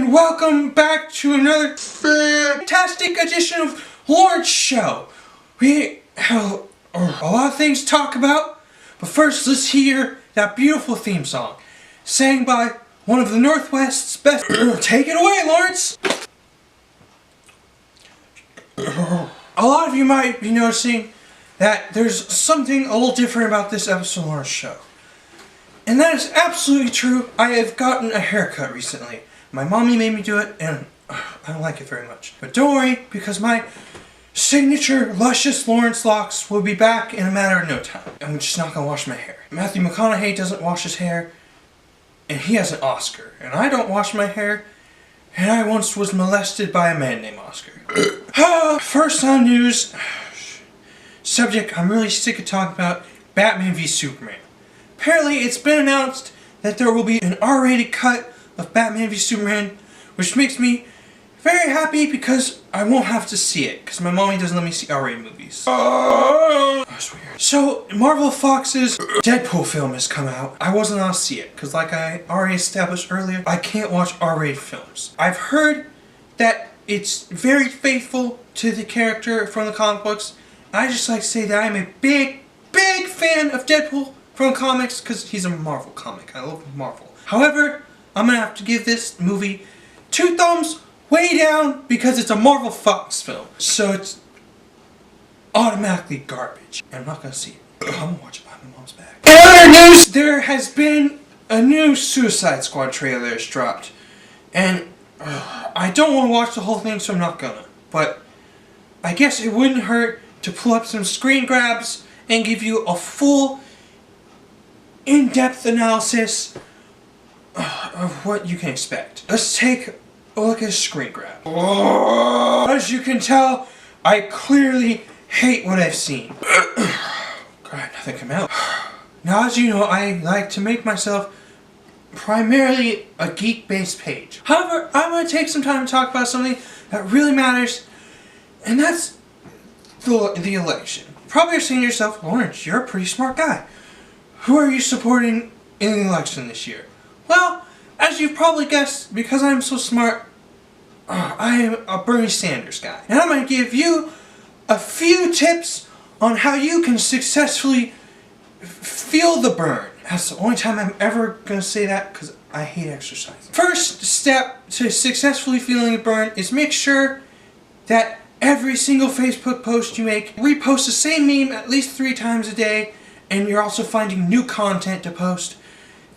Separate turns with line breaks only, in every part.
and welcome back to another fantastic edition of Lawrence Show. We have a lot of things to talk about, but first let's hear that beautiful theme song, sang by one of the Northwest's best. Take it away, Lawrence! A lot of you might be noticing that there's something a little different about this episode of Lawrence Show. And that is absolutely true. I have gotten a haircut recently. My mommy made me do it, and I don't like it very much. But don't worry, because my signature luscious Lawrence locks will be back in a matter of no time. I'm just not going to wash my hair. Matthew McConaughey doesn't wash his hair, and he has an Oscar. And I don't wash my hair, and I once was molested by a man named Oscar. First on news, subject I'm really sick of talking about, Batman v Superman. Apparently, it's been announced that there will be an R-rated cut of Batman v Superman, which makes me very happy because I won't have to see it, because my mommy doesn't let me see R-rated movies. That's weird. So, Marvel Fox's Deadpool film has come out. I wasn't allowed to see it, because like I already established earlier, I can't watch R-rated films. I've heard that it's very faithful to the character from the comic books. I just like to say that I'm a big fan of Deadpool from comics, because he's a Marvel comic. I love Marvel. However, I'm going to have to give this movie 2 thumbs way down because it's a Marvel Fox film. So it's automatically garbage. I'm not going to see it. I'm going to watch it behind my mom's back. In other news, there has been a new Suicide Squad trailer that's dropped. And I don't want to watch the whole thing, so I'm not going to. But I guess it wouldn't hurt to pull up some screen grabs and give you a full in-depth analysis of what you can expect. Let's take a look at a screen grab. As you can tell, I clearly hate what I've seen. God, nothing came out. Now, as you know, I like to make myself primarily a geek-based page. However, I'm going to take some time to talk about something that really matters, and that's the election. Probably you're saying to yourself, Lawrence, you're a pretty smart guy. Who are you supporting in the election this year? Well, as you've probably guessed, because I'm so smart, I am a Bernie Sanders guy. And I'm going to give you a few tips on how you can successfully feel the burn. That's the only time I'm ever going to say that, because I hate exercising. First step to successfully feeling the burn is make sure that every single Facebook post you make, repost the same meme at least 3 times a day, and you're also finding new content to post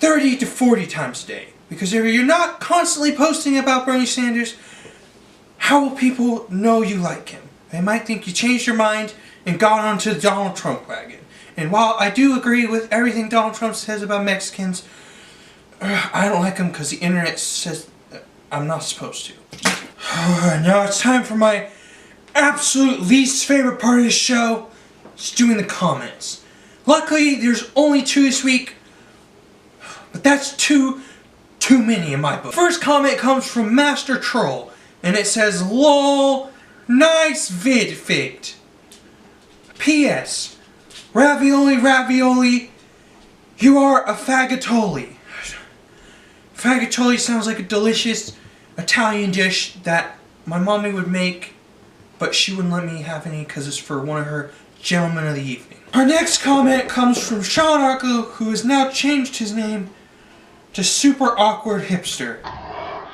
30 to 40 times a day. Because if you're not constantly posting about Bernie Sanders, how will people know you like him? They might think you changed your mind and got onto the Donald Trump wagon. And while I do agree with everything Donald Trump says about Mexicans, I don't like him because the internet says I'm not supposed to. Now it's time for my absolute least favorite part of the show. It's doing the comments. Luckily, there's only 2 this week, but that's too many in my book. First comment comes from Master Troll, and it says, LOL, nice vid faked. P.S. Ravioli, you are a fagioli. Fagioli sounds like a delicious Italian dish that my mommy would make, but she wouldn't let me have any because it's for one of her gentlemen of the evening. Our next comment comes from Sean Arco, who has now changed his name to Super Awkward Hipster.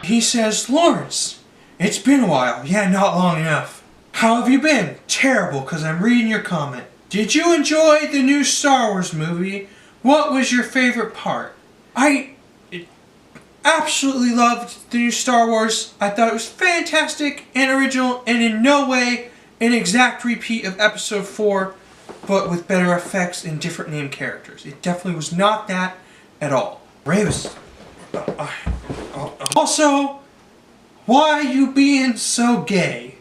He says, Lawrence, it's been a while. Yeah, not long enough. How have you been? Terrible, because I'm reading your comment. Did you enjoy the new Star Wars movie? What was your favorite part? I absolutely loved the new Star Wars. I thought it was fantastic and original, and in no way an exact repeat of Episode 4, but with better effects and different named characters. It definitely was not that at all. Ray was... Also, why are you being so gay?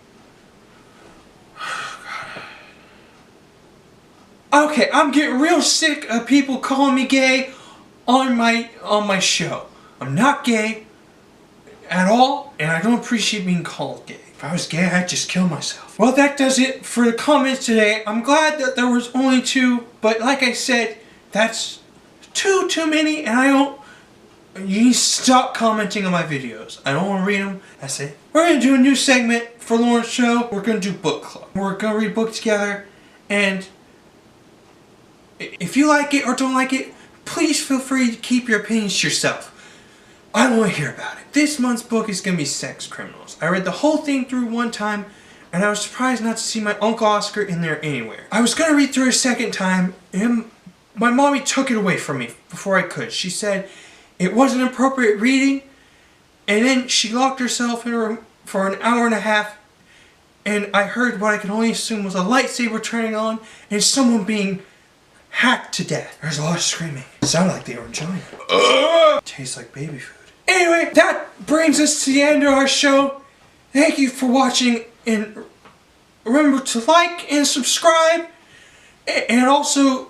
Okay, I'm getting real sick of people calling me gay on my show. I'm not gay at all, and I don't appreciate being called gay. If I was gay, I'd just kill myself. Well, that does it for the comments today. I'm glad that there was only 2, but like I said, that's too many, and I don't You need to stop commenting on my videos. I don't want to read them. That's it. We're going to do a new segment for Lauren's show. We're going to do book club. We're going to read a book together. And if you like it or don't like it, please feel free to keep your opinions to yourself. I don't want to hear about it. This month's book is going to be Sex Criminals. I read the whole thing through one time, and I was surprised not to see my Uncle Oscar in there anywhere. I was going to read through it a second time, and my mommy took it away from me before I could. She said it wasn't appropriate reading, and then she locked herself in her room for an hour and a half, and I heard what I could only assume was a lightsaber turning on and someone being hacked to death. There's a lot of screaming. It sounded like they were enjoying it. Tastes like baby food. Anyway, that brings us to the end of our show. Thank you for watching, and remember to like and subscribe, and also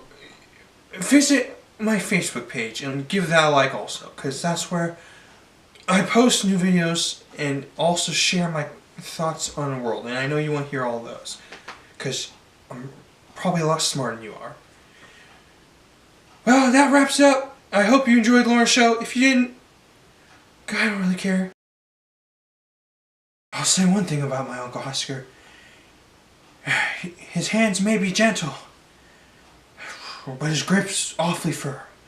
visit my Facebook page and give that a like also, because that's where I post new videos and also share my thoughts on the world. And I know you want to hear all those, because I'm probably a lot smarter than you are. Well, that wraps up. I hope you enjoyed Lauren's show. If you didn't, I don't really care. I'll say one thing about my Uncle Oscar. His hands may be gentle, but his grip's awfully firm.